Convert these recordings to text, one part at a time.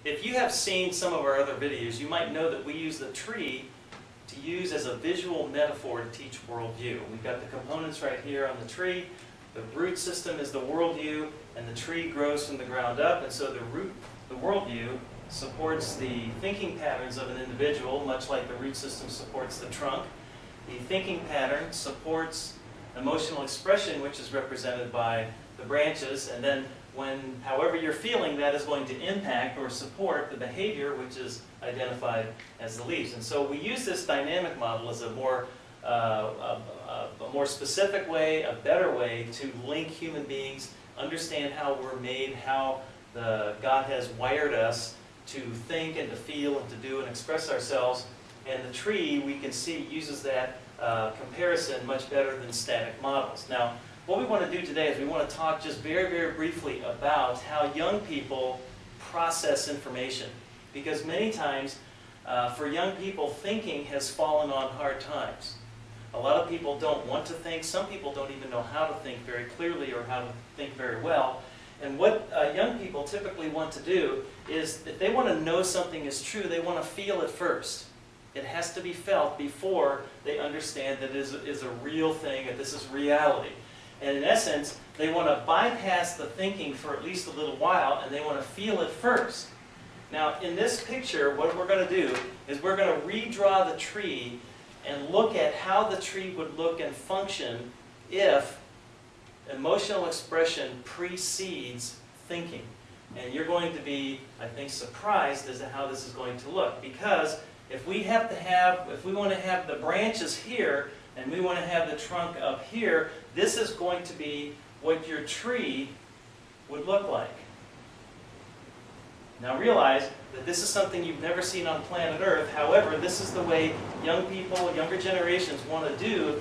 If you have seen some of our other videos, you might know that we use the tree to use as a visual metaphor to teach worldview. We've got the components right here on the tree. The root system is the worldview, and the tree grows from the ground up. And so the worldview supports the thinking patterns of an individual, much like the root system supports the trunk. The thinking pattern supports emotional expression, which is represented by the branches, and then however you're feeling, that is going to impact or support the behavior, which is identified as the leaves. And so we use this dynamic model as a more specific way, a better way to link human beings, understand how we're made, how God has wired us to think and to feel and to do and express ourselves. And the tree, we can see, uses that comparison much better than static models. Now, what we want to do today is we want to talk just very, very briefly about how young people process information. Because many times, for young people, thinking has fallen on hard times. A lot of people don't want to think. Some people don't even know how to think very clearly or how to think very well. And what young people typically want to do is, if they want to know something is true, they want to feel it first. It has to be felt before they understand that it is a real thing, and this is reality. And in essence, they want to bypass the thinking for at least a little while, and they want to feel it first. Now, in this picture, what we're going to do is we're going to redraw the tree and look at how the tree would look and function if emotional expression precedes thinking. And you're going to be, I think, surprised as to how this is going to look. Because if we want to have the branches here, and we want to have the trunk up here, this is going to be what your tree would look like. Now realize that this is something you've never seen on planet Earth. However, this is the way young people, younger generations want to do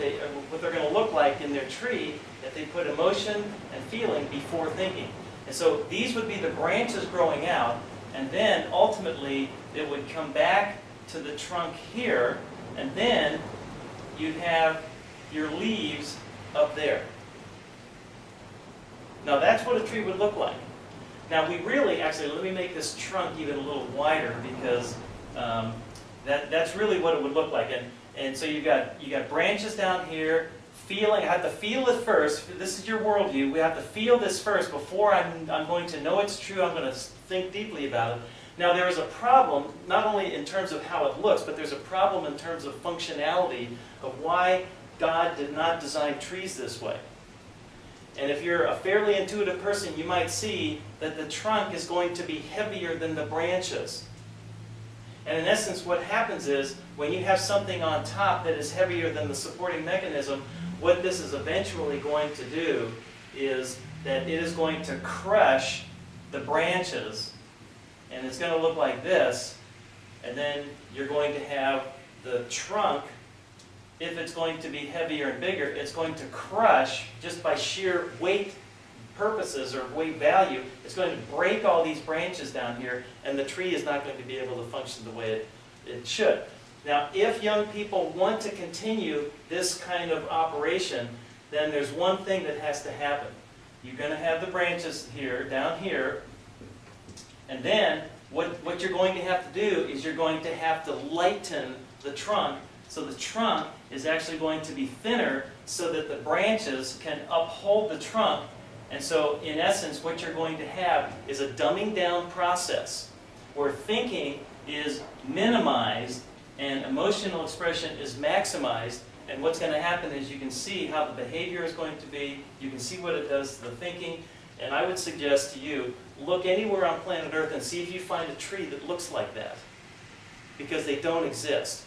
what they're going to look like in their tree if they put emotion and feeling before thinking. And so these would be the branches growing out, and then ultimately it would come back to the trunk here, and then you'd have your leaves up there. Now that's what a tree would look like. Now we really, actually, let me make this trunk even a little wider, because that's really what it would look like. And so you got branches down here, feeling. I have to feel it first. This is your worldview. We have to feel this first before I'm going to know it's true. I'm going to think deeply about it. Now there is a problem, not only in terms of how it looks, but there's a problem in terms of functionality of why God did not design trees this way. And if you're a fairly intuitive person, you might see that the trunk is going to be heavier than the branches. And in essence, what happens is, when you have something on top that is heavier than the supporting mechanism, what this is eventually going to do is that it is going to crush the branches. And it's going to look like this, and then you're going to have the trunk. If it's going to be heavier and bigger, it's going to crush, just by sheer weight purposes or weight value, it's going to break all these branches down here, and the tree is not going to be able to function the way it should. Now, if young people want to continue this kind of operation, then there's one thing that has to happen. You're going to have the branches here, down here, and then what you're going to have to do is you're going to have to lighten the trunk, so the trunk is actually going to be thinner so that the branches can uphold the trunk. And so in essence, what you're going to have is a dumbing down process where thinking is minimized and emotional expression is maximized. And what's going to happen is you can see how the behavior is going to be, you can see what it does to the thinking. And I would suggest to you, look anywhere on planet Earth and see if you find a tree that looks like that. Because they don't exist.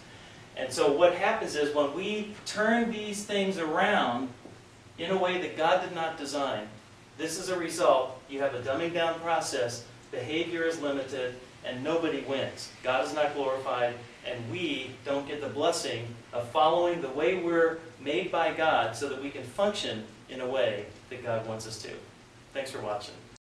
And so what happens is, when we turn these things around in a way that God did not design, this is a result. You have a dumbing down process, behavior is limited, and nobody wins. God is not glorified, and we don't get the blessing of following the way we're made by God so that we can function in a way that God wants us to. Thanks for watching.